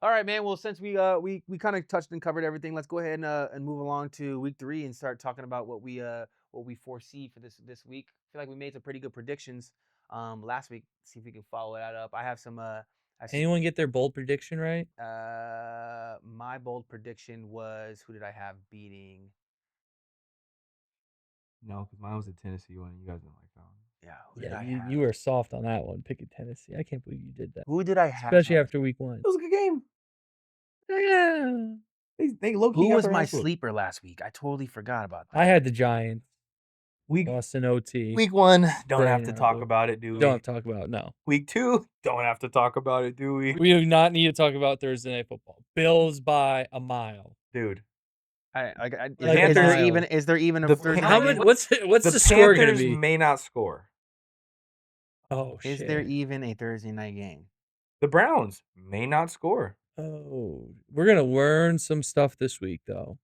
All right, man. Well, since we kind of touched and covered everything, let's go ahead and move along to week 3 and start talking about what we foresee for this week. I feel like we made some pretty good predictions last week. See if we can follow that up. I have some Anyone get their bold prediction right? my bold prediction was, who did I have beating? No, because mine was a Tennessee one. You guys didn't like that one. Yeah, who did Yeah, I you, have? you were soft on that one, picking Tennessee. I can't believe you did that, Who did I have? especially after week 1. It was a good game. Yeah. They low key Who got was their my ass whooped. sleeper last week? I totally forgot about that. I had the Giants. Week Lost in OT. 1, don't Brain have to talk harbor. about it, do we? Don't have to talk about it, no. Week 2, don't have to talk about it, do we? We do not need to talk about Thursday Night Football. Bills by a mile. Dude, Is Panthers- there even a the Thursday How night much? game? What's the the score gonna Panthers be? may not score. Oh Is shit! there even a Thursday night game? The Browns may not score. Oh, we're gonna learn some stuff this week, though.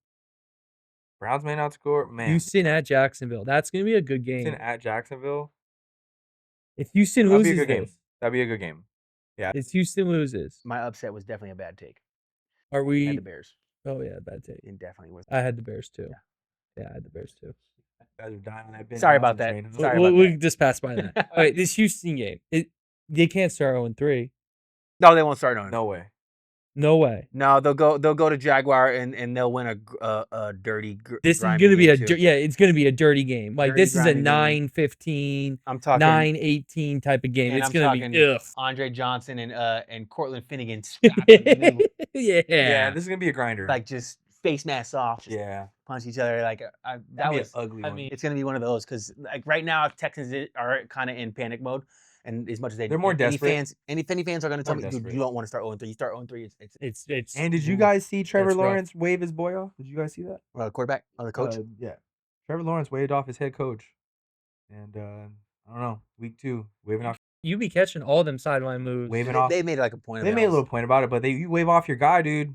Browns may not score. Man, Houston at Jacksonville. That's gonna be a good game. Houston at Jacksonville. If Houston That'd be a loses good game. this, That'd be a good game. if Houston loses, My upset was definitely a bad take. are I we? had the Bears. Oh yeah, bad take. It definitely was. I had the Bears too. Yeah, I had the Bears too. You guys are dying on that Ben Sorry about Johnson that. train. Sorry we about we that. can just pass by that. All right, this Houston game, they can't start 0-3. No, they won't start on it. No way. No way. No, they'll go to Jaguar and they'll win a dirty. This is grimy gonna be game, too. it's gonna be a dirty game. Like Dirty, this is a grimy game. 9-15, I'm talking 9-18 type of game. and It's I'm gonna talking be ugh. Andre Johnson and Cortland Finnegan Yeah. Yeah, this is gonna be a grinder. like just face masks off, just yeah, punch each other. Like that that'd be was. an ugly I one. mean, It's gonna be one of those because like right now Texans are kind of in panic mode, and as much as They're more desperate. Any fans are gonna tell More me, dude, desperate. you don't want to start 0-3. You start 0-3. it's And did you guys see Trevor That's rough. Lawrence wave his boy off? Did you guys see that? Quarterback or the coach. Yeah. Trevor Lawrence waved off his head coach. And I don't know, week 2, waving off. you be catching all them sideline moves. Waving They, off. they made like a point. They of made a little point about it, but you wave off your guy, dude.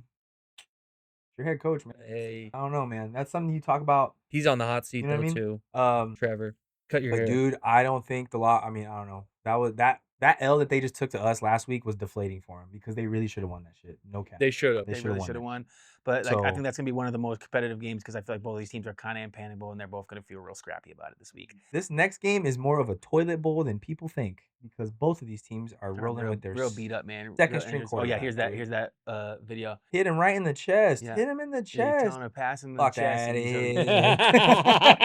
Your head coach, man. Hey, I don't know, man. That's something you talk about. he's on the hot seat You know what I though mean? too. Trevor, cut your But hair. dude, I don't think the lot. I mean, I don't know. That L that they just took to us last week was deflating for them because they really should have won that shit. No cap. They should have. They They shoulda really won should have it. won. But like I So- think that's gonna be one of the most competitive games because I feel like both of these teams are kind of in panic mode and they're both gonna feel real scrappy about it this week. This next game is more of a toilet bowl than people think because both of these teams are rolling with their real beat up, man. second Real string injuries. Oh yeah, quarterback, here's dude. that video. Hit him right in the chest. Yeah. Hit him in the Yeah, you're chest. telling him to pass in the Fuck chest. outta and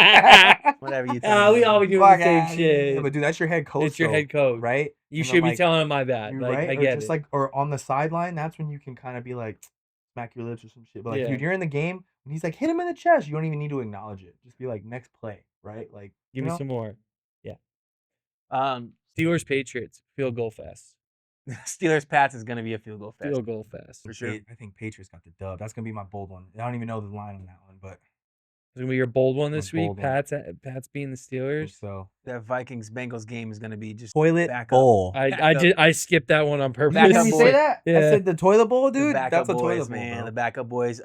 whatever you tell We him. always do Fuck the same outta here. shit. But dude, that's your head coach. It's your though, head coach. right? You And should then, be like, telling him my bad. you're Like right, I or get just it. like, or on the sideline, that's when you can kind of be like, smack your lips or some shit. But like, Yeah. dude, you're in the game, and he's like, hit him in the chest. You don't even need to acknowledge it. Just be like, next play, right? Like, Give you me know? some more. Um, Steelers Patriots field goal fest. Steelers Pats is gonna be a field goal fest. Field goal fest. For sure. I think Patriots got the dub. That's gonna be my bold one. I don't even know the line on that one, but It's gonna be your bold one My this week. bold one. Pats being the I think Steelers. so. That Vikings Bengals game is gonna be just Toilet back up. bowl. I skipped that one on purpose. Back Did up you boy. say that? I Yeah. said the toilet bowl, the dude. backup That's a boys, toilet bowl, man. bro. The backup boys.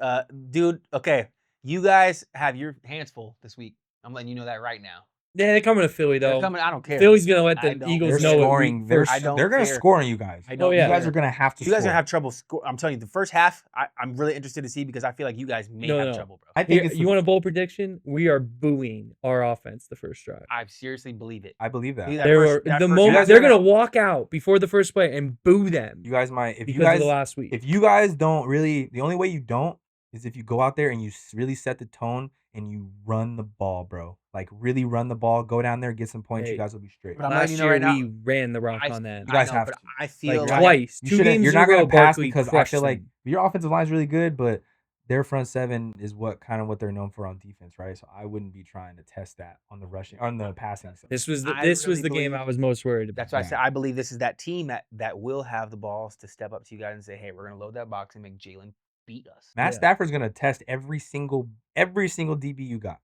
Dude. Okay, you guys have your hands full this week. I'm letting you know that right now. Yeah, they're coming to Philly They're though. coming. I don't care. Philly's gonna let I the don't Eagles They're know. scoring. They're I don't gonna care. score on you guys. I Oh, don't. yeah. You guys care. are gonna have to. You guys are score. gonna have trouble. I'm telling you, the first half, I'm really interested to see because I feel like you guys may have trouble, bro. I think Here, it's. you want a bold prediction? We are booing our offense the first drive. I seriously believe it. I believe that. Believe They were that the first moment half- they're gonna walk out before the first play and boo them You guys might. If because you guys. of the last week. If you guys don't really, the only way you don't is if you go out there and you really set the tone and you run the ball, bro. Like really run the ball. Go down there, get some points. Hey. You guys will be straight. But I'm Last letting you know year right now. we ran the rock I- on that. You guys I know, have but to. I feel Like like twice. You 2 shouldn't- games You're in not a row, gonna pass Barkley because I crushed feel like them. your offensive line is really good, but their front seven is what they're known for on defense, right? So I wouldn't be trying to test that on the rushing, on the passing side. This was the I this really was the game believe- I was most worried about. that's why I Yeah. said I believe this is that team that will have the balls to step up to you guys and say, hey, we're gonna load that box and make Jalen beat us. Matt Yeah. Stafford's gonna test every single DB you got.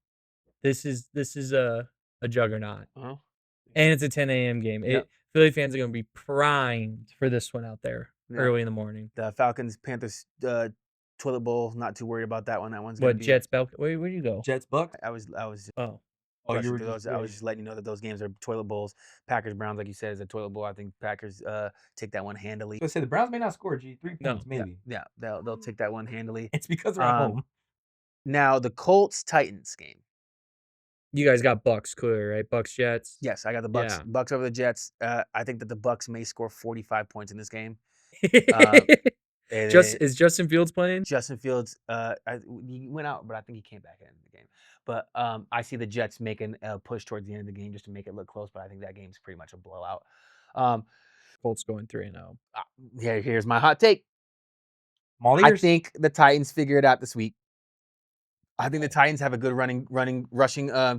This is a juggernaut, Uh-huh. and it's a 10 a.m. game. Yep. Philly fans are going to be primed for this one out there Yeah. early in the morning. The Falcons Panthers toilet bowl. Not too worried about that one. That one's gonna What be. Jets? Where do you go? Jets Bucks. I was. Oh, Oh, you Rushing were through just those. I was just letting you know that those games are toilet bowls. Packers Browns, like you said, is a toilet bowl. I think Packers take that one handily. So I say the Browns may not score 3 No. points, maybe. Yeah, they'll take that one handily. It's because they're at home. Now the Colts Titans game. You guys got Bucks clear, right? Bucks Jets. Yes, I got the Bucks. Yeah. Bucks over the Jets. I think that the Bucks may score 45 points in this game. Is Justin Fields playing? Justin Fields, he went out, but I think he came back in the game. But I see the Jets making a push towards the end of the game just to make it look close. But I think that game's pretty much a blowout. Colts going 3-0. Here's my hot take. Molly, I think the Titans figure it out this week. I think the Titans have a good rushing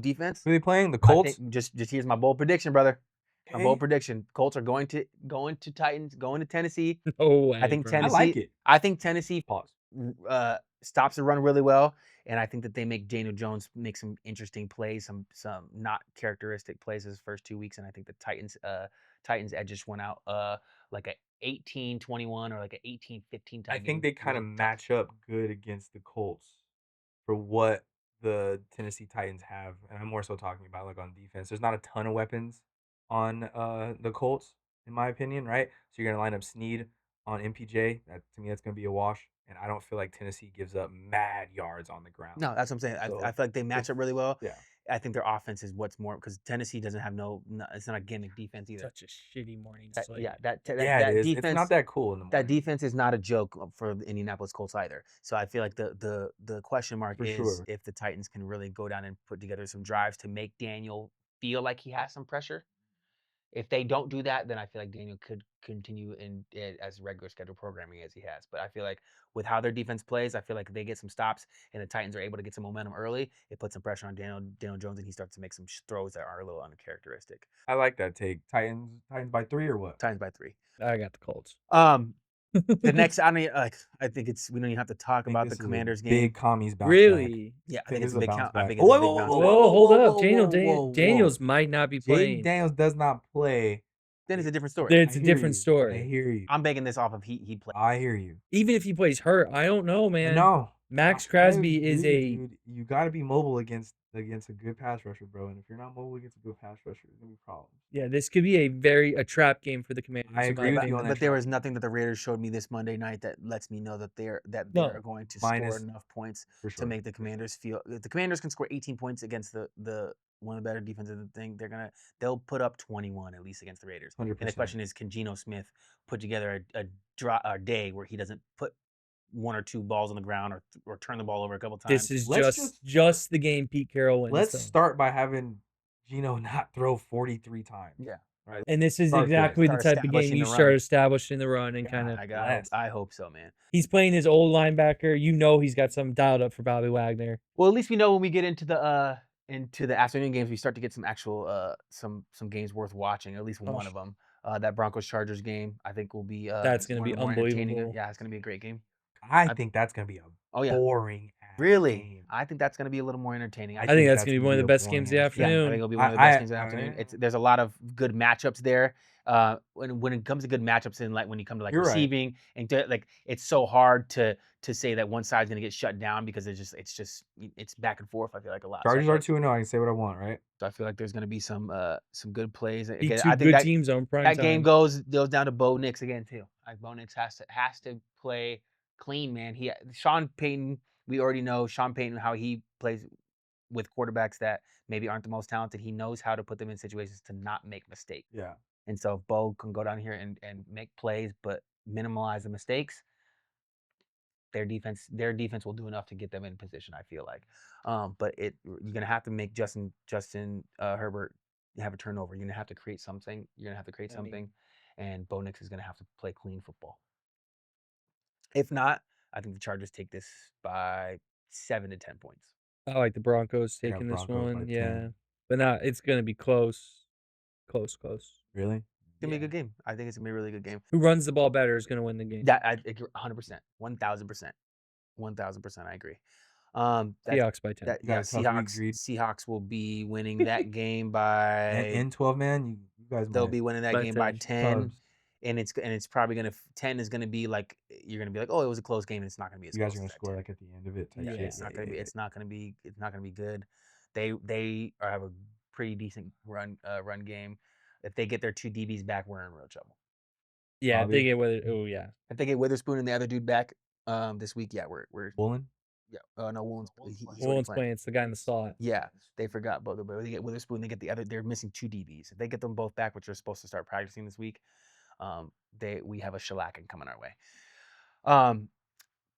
defense. who are they playing? The I Colts. think just here's my bold prediction, brother. My bold Okay. prediction: Colts are going to Titans, going to Tennessee. No way. I think bro. Tennessee. I like it. I think Tennessee Pause. stops the run really well, and I think that they make Daniel Jones make some interesting plays, some not characteristic plays his first 2 weeks, and I think the Titans edge just went out like a 18-21 or like a 18-15 type I game. think they kind of Really tough. match up good against the Colts for what the Tennessee Titans have, and I'm more so talking about like on defense. There's not a ton of weapons on the Colts, in my opinion, right? So you're gonna line up Snead on MPJ. That to me, that's gonna be a wash. And I don't feel like Tennessee gives up mad yards on the ground. No, that's what I'm saying. So, I feel like they match up really well. Yeah. I think their offense is what's more because Tennessee doesn't have it's not a gimmick defense either. Such a shitty morning That, slate. yeah, that Yeah, it is. defense. It's not that cool in the morning. That defense is not a joke for the Indianapolis Colts either. So I feel like the question mark For is sure. if the Titans can really go down and put together some drives to make Daniel feel like he has some pressure. If they don't do that, then I feel like Daniel could continue as regular schedule programming as he has. But I feel like with how their defense plays, I feel like if they get some stops and the Titans are able to get some momentum early, it puts some pressure on Daniel Jones, and he starts to make some throws that are a little uncharacteristic. I like that take. Titans by 3 or what? Titans by 3. I got the Colts. The next, I think we don't even have to talk about the Commanders game. Big commies bounce back. Really? Yeah, I think think it's this a is a big bounce count. I back. think it's a big Whoa, bounce whoa, back. Whoa, hold whoa, up. whoa. Daniels might not be Jaden playing. Daniels does not play. Then it's a different story. It's I a hear different you. I story. hear you. I'm begging this off of he played. I hear you. Even if he plays hurt, I don't know, man. No. Max I Crosby is agree, a dude. You got to be mobile against a good pass rusher, bro. And if you're not mobile against a good pass rusher, there's gonna be problems. yeah. This could be a trap game for the Commanders. I in agree my with you on opinion. that. But there was nothing that the Raiders showed me this Monday night that lets me know that they're No. going to Minus- score enough points For to sure. make the Commanders feel. If the Commanders can score 18 points against the one of the better defenses of the thing, they'll put up 21 at least against the Raiders. 100%. And the question is, can Geno Smith put together a day where he doesn't put one or two balls on the ground or turn the ball over a couple times? This is Let's just the game Pete Carroll wins. Let's though. start by having Gino not throw 43 times. Yeah. Right. And this is Start there. exactly the Start type of game establishing you the run. start establishing the run and kind of. I hope so, man. He's playing his old linebacker. You know he's got something dialed up for Bobby Wagner. Well, at least we know when we get into the afternoon games, we start to get some actual some games worth watching. At least one of them. That Broncos Chargers game, I think will be That's gonna one be of the more entertaining. unbelievable. Yeah, it's gonna be a great game. I think that's gonna be a boring. ass Really? game. I think that's gonna be a little more entertaining. I think that's gonna be one of the best games of the boring ass game. Yeah, I afternoon. think it'll be one of the best games of the I- afternoon. There's a lot of good matchups there. When it comes to good matchups and like when you come to like You're right. receiving and like it's so hard to say that one side's gonna get shut down because it's back and forth. I feel like a lot. So I Chargers feel are like- 2-0. I can say what I want, right? So I feel like there's gonna be some good plays. Be Again, two I think good that, teams on prime that time. game goes down to Bo Nix again too. Like Bo Nix has to play clean, man. Sean Payton, we already know Sean Payton how he plays with quarterbacks that maybe aren't the most talented. He knows how to put them in situations to not make mistakes. Yeah. And so if Bo can go down here and make plays but minimize the mistakes, their defense will do enough to get them in position, I feel like. But you're gonna have to make Justin Herbert have a turnover. You're gonna have to create something. And Bo Nix is gonna have to play clean football. If not, I think the Chargers take this by 7 to 10 points. I like the Broncos I got taking this Broncos by one. 10. Yeah, but not. It's gonna be close. Close. Really? It's gonna be a good game. I think it's gonna be a really good game. Who runs the ball better is gonna win the game. That I agree 100%, 1,000%, 1,000%. I agree. Seahawks by 10. You got a tough week, Greed. Seahawks will be winning that game by. And 12 man, you guys. They'll might- be winning that by game by 10. 10, Cubs. and it's probably gonna 10 is gonna be like you're gonna be like, oh, it was a close game, and it's not gonna be as You guys close are gonna as that score 10. like at the end of it. type Yeah, shit. it's not gonna be good. Have a pretty decent run game. If they get their 2 DBs back, we're in real trouble. Yeah, Bobby? they get with it. Oh yeah. If they get Witherspoon and the other dude back this week, yeah, we're Woolen? yeah. No, Woolen's he's already Owen's playing. playing. It's the guy in the slot. Yeah, they forgot both of them. They get Witherspoon, they get the other. They're missing 2 DBs. If they get them both back, which they're supposed to start practicing this week, we have a shellacking coming our way.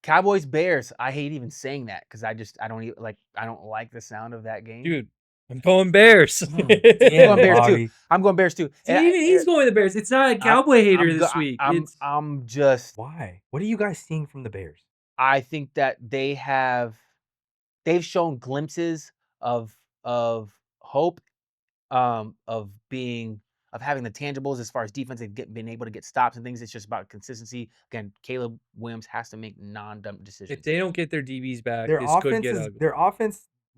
Cowboys Bears. I hate even saying that because I don't like the sound of that game. Dude, I'm going Bears. I'm going Bears too. Bobby. I'm going Bears too. See, even he's going the Bears. It's not a Cowboy hater this week. I'm just. Why? What are you guys seeing from the Bears? I think that they've shown glimpses of hope, of having the tangibles as far as defense and being able to get stops and things. It's just about consistency. Again, Caleb Williams has to make non-dumb decisions. If they don't get their DBs back, Their this offense could get is ugly.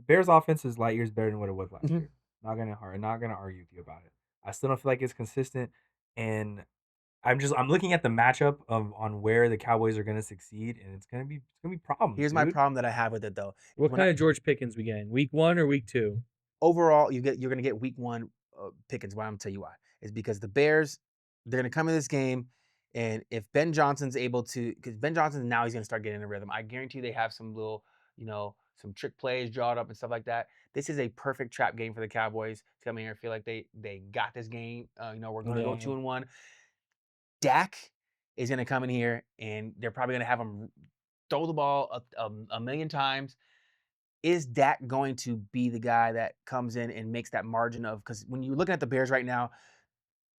Bears' offense is light years better than what it was last Mhm. year. Not gonna argue with you about it. I still don't feel like it's consistent, and I'm looking at the matchup on where the Cowboys are gonna succeed, and it's gonna be problems. Here's my dude. problem that I have with it though. What When kind of George Pickens we getting? Week 1 or week 2? Overall, you're gonna get week 1 Pickens. Why I'm gonna tell you why is because the Bears, they're gonna come in this game, and if Ben Johnson's able to, because Ben Johnson now he's gonna start getting in a rhythm. I guarantee they have some little, some trick plays drawn up and stuff like that. This is a perfect trap game for the Cowboys to come in here and feel like they got this game. We're gonna go Yeah. 2-1. Dak is gonna come in here and they're probably gonna have him throw the ball a million times. Is Dak going to be the guy that comes in and makes that margin of, because when you're looking at the Bears right now,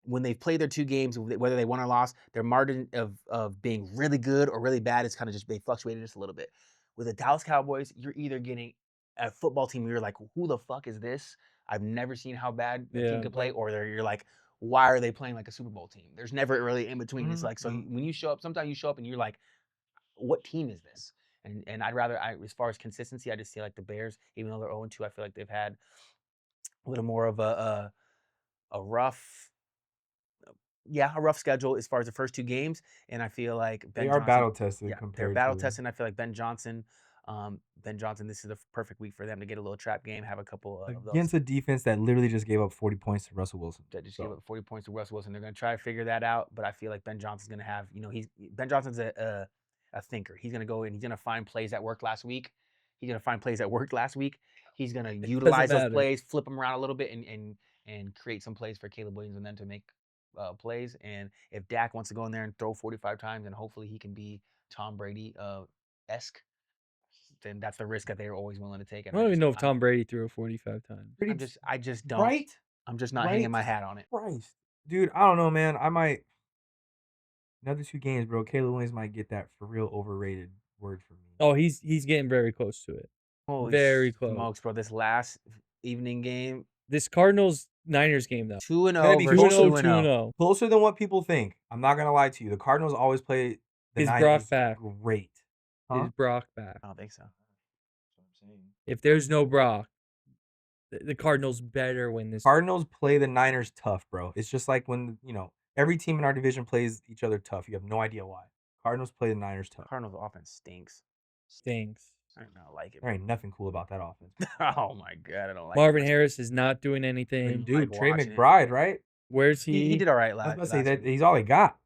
when they've played their 2 games, whether they won or lost, their margin of being really good or really bad is kind of just they fluctuated just a little bit. With the Dallas Cowboys, you're either getting a football team where you're like, who the fuck is this? I've never seen how bad the Yeah. team could play, or you're like, why are they playing like a Super Bowl team? There's never really in between. It's like, so when you show up, sometimes you show up and you're like, what team is this? And I'd rather, as far as consistency, I just see like the Bears, even though they're 0-2, I feel like they've had a little more of a rough schedule as far as the first 2 games. And I feel like They are battle tested they're compared battle to tested. And I feel like Ben Johnson, this is the perfect week for them to get a little trap game, have a couple of those. against a defense that literally just gave up 40 points to Russell Wilson. That just gave up 40 points to Russell Wilson. They're going to try to figure that out, but I feel like Ben Johnson's going to have, Ben Johnson's a thinker. He's going to go in. He's going to find plays that worked last week. He's going to utilize those plays, flip them around a little bit, and create some plays for Caleb Williams and then to make plays. And if Dak wants to go in there and throw 45 times, and hopefully he can be Tom Brady esque, then that's the risk that they're always willing to take. I don't even know if Tom Brady threw 45 times. I just don't. Right? I'm just not hanging my hat on it. Christ. Dude, I don't know, man. I might another 2 games, bro. Caleb Williams might get that for real overrated word for me. Oh, he's getting very close to it. Holy very close. Smokes, bro. This last evening game, this Cardinals-Niners game though. 2-0 versus 2-0. Closer than what people think. I'm not gonna lie to you. The Cardinals always play the Is Niners Brock back? great. Huh? Is Brock back? I don't think so. That's what I'm saying. If there's no Brock, the Cardinals better win this. Cardinals play the Niners tough, bro. It's just like when, every team in our division plays each other tough. You have no idea why. Cardinals play the Niners tough. Cardinals offense stinks. Stinks. I don't like it. There ain't nothing cool about that offense. Oh my god, I don't like Marvin it. Harris is not doing anything. Dude, like Trey watching it. McBride, right? Where's he? He did all right I was last. about to say that week. he's all they got.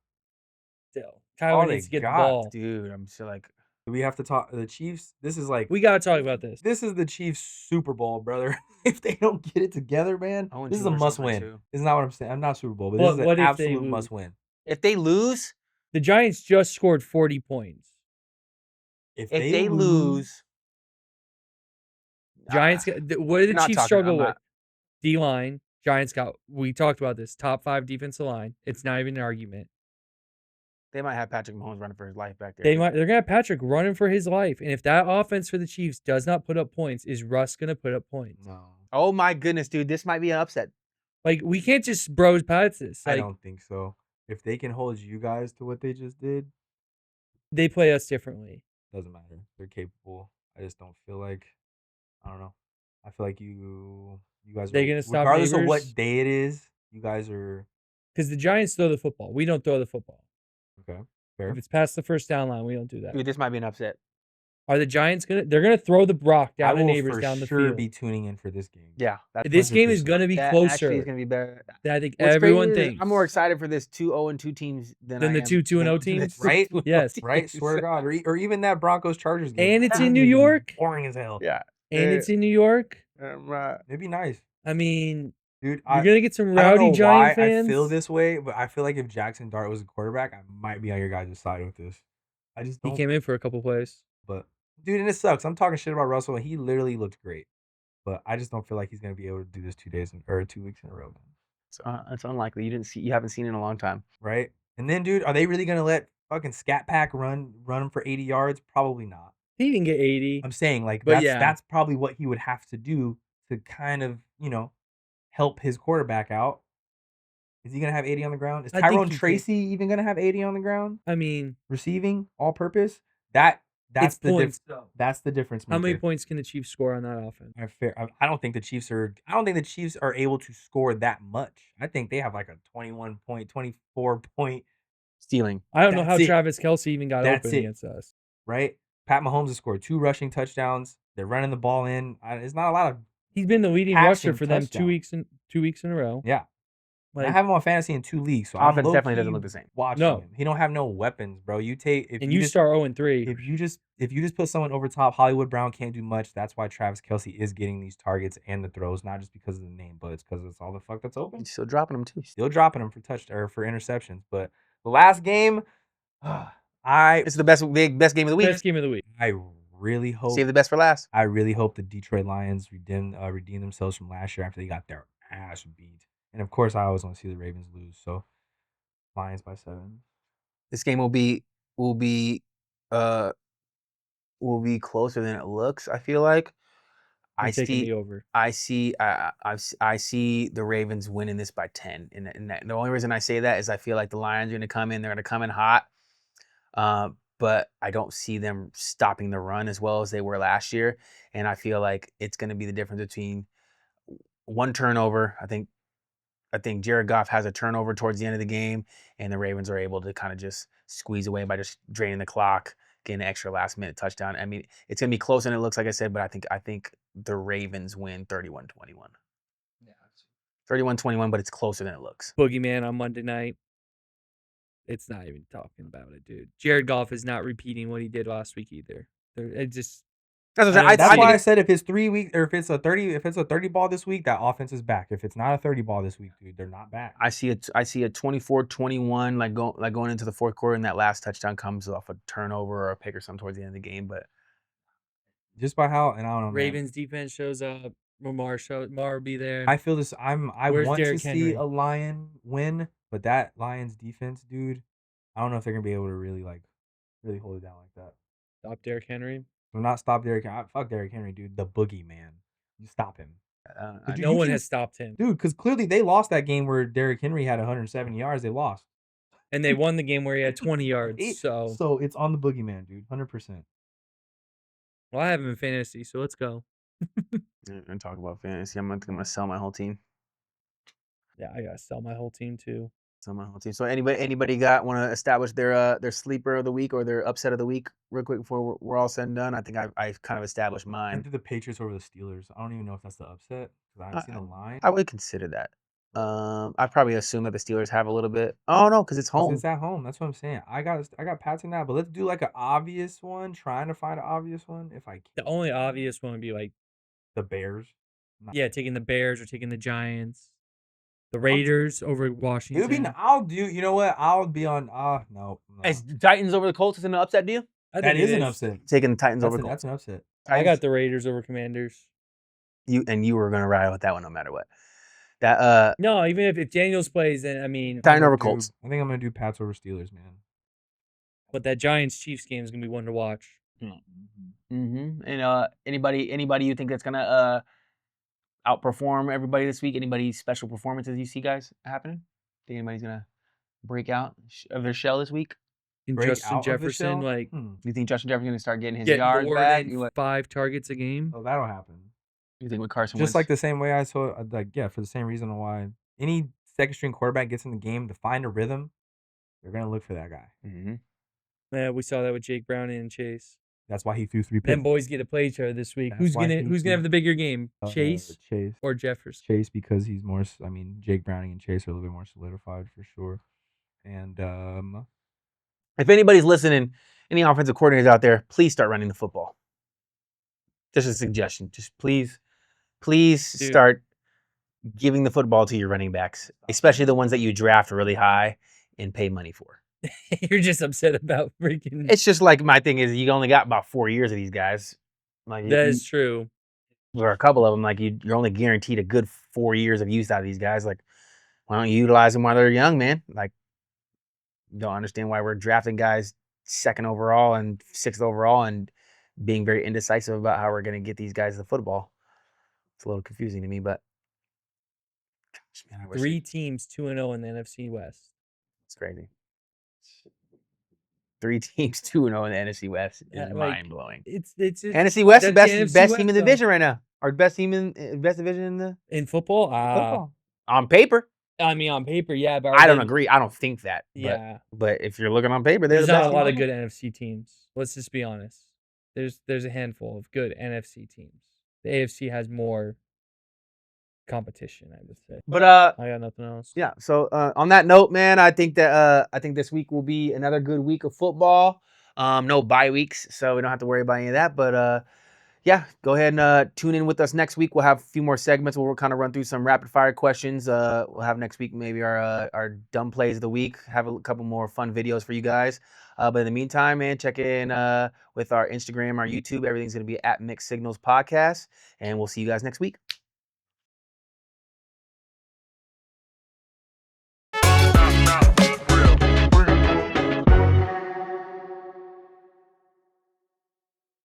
Still, Kyler needs to get the ball. Dude, I'm still like, Do we have to talk the Chiefs? This is like We gotta talk about this. This is the Chiefs Super Bowl, brother. If they don't get it together, man, 0-2 this is a or must something like win. two. This is not what I'm saying. I'm not Super Bowl, but What- this is what an if they absolute lose? must win. if they lose, The Giants just scored 40 points. if they lose, Giants. What did the not Chiefs talking- struggle I'm with? not- D-line. Giants got. We talked about this. Top 5 defensive line. It's not even an argument. they might have Patrick Mahomes running for his life back there. They're gonna have Patrick running for his life, and if that offense for the Chiefs does not put up points, is Russ gonna put up points? No, Oh my goodness, dude, this might be an upset. Like we can't just bros past this. I Like don't think so. If they can hold you guys to what they just did, they play us differently. doesn't matter. They're capable. I just don't feel like. I don't know. I feel like you guys. They are, gonna stop regardless of Neighbors? what day it is. You guys are Because the Giants throw the football. We don't throw the football. okay. Fair. If it's past the first down line, we don't do that. Dude, this might be an upset. Are the Giants they're gonna throw the rock I down to will Neighbors for down the sure field. be tuning in for this game. Yeah, that's This game is 100%. gonna be that actually is closer gonna be better. than I think What's everyone crazy is thinks. I'm more excited for this 2-0-2 teams than Than I the am 2-2-0 than the teams? 2-2-0 Right? Yes. Right? teams. Swear to God. Or even that Broncos Chargers game. And it's That in New game is York. boring as hell. Yeah, And it's in New York. It'd be nice. I mean, Dude, you're gonna get some I don't know rowdy Giant why fans. I feel this way, but I feel like if Jackson Dart was a quarterback, I might be on your guys' side with this. I just He don't. came in for a couple plays. But dude, and it sucks. I'm talking shit about Russell, and he literally looked great. But I just don't feel like he's gonna be able to do this 2 weeks in a row, It's unlikely. You haven't seen it in a long time. right? And then, dude, are they really gonna let fucking Scat Pack run him for 80 yards? Probably not. He didn't get 80. I'm saying like But that's yeah. that's probably what he would have to do to kind of help his quarterback out. Is he gonna have 80 on the ground? Is I think Tyrone he can. Tracy even gonna have 80 on the ground? I mean, Receiving all purpose? That's it's the points. that's the difference How many maker. points can the Chiefs score on that offense? I don't think the Chiefs are able to score that much. I think they have like a 21 point, 24 point, Stealing. I don't know how That's it. Travis Kelce even got That's open it. against us. right? Pat Mahomes has scored 2 rushing touchdowns. They're running the ball in. It's not a lot of He's been the leading Passing rusher for them touchdown. 2 weeks in a row. yeah. I Like, have him on fantasy in 2 leagues, so I'm Offense definitely doesn't low-key look the same. watching No. him. He don't have no weapons, bro. You take if and you you just, start 0-3. if you just put someone over top, Hollywood Brown can't do much. That's why Travis Kelce is getting these targets and the throws, not just because of the name, but it's because it's all the fuck that's open. He's still dropping them too. Still dropping them for for interceptions. But the last game, I It's the best game of the week. Best game of the week. really hope Save the best for last. I really hope the Detroit Lions redeem themselves from last year after they got their ass beat. And of course, I always want to see the Ravens lose. So, Lions by 7. This game will be closer than it looks. I feel like. I'm taking the over. I see the Ravens winning this by 10, and the only reason I say that is I feel like the Lions are going to come in. They're going to come in hot, but I don't see them stopping the run as well as they were last year. And I feel like it's going to be the difference between one turnover. I think Jared Goff has a turnover towards the end of the game, and the Ravens are able to kind of just squeeze away by just draining the clock, getting an extra last-minute touchdown. I mean, it's gonna be closer than it looks, like I said, but I think the Ravens win 31-21. Yeah. 31-21, but it's closer than it looks. Boogeyman on Monday night. It's not even talking about it, dude. Jared Goff is not repeating what he did last week either. It just That's what I'm saying. That's why I think said if it's 3 weeks or if it's a 30 ball this week, that offense is back. If it's not a 30 ball this week, dude, they're not back. I see a 24-21 like going into the fourth quarter, and that last touchdown comes off a turnover or a pick or something towards the end of the game. But Just by how, and I don't know, man. Ravens defense shows up. Mar will be there. I feel this. I Where's want to Derrick see Henry? a Lion win, but that Lions defense, dude, I don't know if they're gonna be able to really hold it down like that. Stop Derrick Henry. Do not stop Derrick. Fuck Derrick Henry, dude. The boogeyman. You stop him, Dude, No you one can- has stopped him. dude. Because clearly they lost that game where Derrick Henry had 170 yards. They lost. And they won the game where he had 20 yards. So, it's on the boogeyman, dude. 100%. well, I have him in fantasy, so let's go. we're gonna talk about fantasy. I'm gonna sell my whole team. Yeah, I gotta sell my whole team too. Sell my whole team. So anybody want to establish their sleeper of the week or their upset of the week real quick before we're all said and done? I think I've kind of established I mine. did the Patriots over the Steelers. I don't even know if that's the upset because I haven't seen a line. I would consider that. I'd probably assume that the Steelers have a little bit. Oh no, because it's 'Cause home. It's at home. That's what I'm saying. I got Pats in that, but let's do like an obvious one. Trying to find an obvious one if I can. The only obvious one would be like, The Bears. Not- yeah, taking the Bears or taking the Giants. The Raiders over It would Washington. be. I'll do. You know what? I'll be on. No. Is Titans over the Colts is an upset deal? I That think it is an upset. Taking the Titans over That's Colts. an upset. I got the Raiders over Commanders. You were gonna ride with that one no matter what. That No, even if Daniels plays, then I mean, Titan over Dude, Colts. I think I'm gonna do Pats over Steelers, man. but that Giants Chiefs game is gonna be one to watch. Mm-hmm. And anybody you think that's gonna outperform everybody this week? Anybody special performances you see guys happening? Think anybody's gonna break out of their shell this week? And Break Justin out of the Jefferson, shell? like, You think Justin Jefferson's gonna start getting his get yards more back? than 5 targets a game. Oh, that'll happen. You think with Carson Just Wentz? like the same way I saw, for the same reason why any second string quarterback gets in the game to find a rhythm, they're gonna look for that guy. Mm-hmm. Yeah, we saw that with Jake Browning and Chase. That's why he threw 3 Them picks. boys get to play each other this week. That's Who's why gonna he Who's gonna have threw- the bigger game? Chase Chase. or Jefferson? Chase, because he's more. I mean, Jake Browning and Chase are a little bit more solidified for sure. And If anybody's listening, any offensive coordinators out there, please start running the football. Just a suggestion. Just please Dude. start giving the football to your running backs, especially the ones that you draft really high and pay money for. You're just upset about freaking. It's just like my thing is you only got about 4 years of these guys. Like That is true. or a couple of them, like you're only guaranteed a good 4 years of use out of these guys. Like, why don't you utilize them while they're young, man? Like, don't understand why we're drafting guys 2nd overall and 6th overall and being very indecisive about how we're going to get these guys the football. It's a little confusing to me, but gosh, man, I wish 3 teams 2-0 in the NFC West. it's crazy. 3 teams 2-0 in the NFC West is Yeah, like, mind blowing. It's NFC West, the that's best the NFC team in the West, though. division right now. Our best team in best division in the in football. football on paper. I mean, on paper, yeah, but I don't agree. I don't think that. Yeah, But if you're looking on paper, they're there's the not best a lot team. of good NFC teams. Let's just be honest. There's a handful of good NFC teams. The AFC has more competition, I would say. But I got nothing else. yeah. So on that note, man, I think that this week will be another good week of football. No bye weeks, so we don't have to worry about any of that. But yeah, go ahead and tune in with us next week. We'll have a few more segments where we'll kind of run through some rapid fire questions. We'll have next week maybe our dumb plays of the week. Have a couple more fun videos for you guys. But in the meantime, man, check in with our Instagram, our YouTube. Everything's gonna be at Mixed Signals Podcast, and we'll see you guys next week.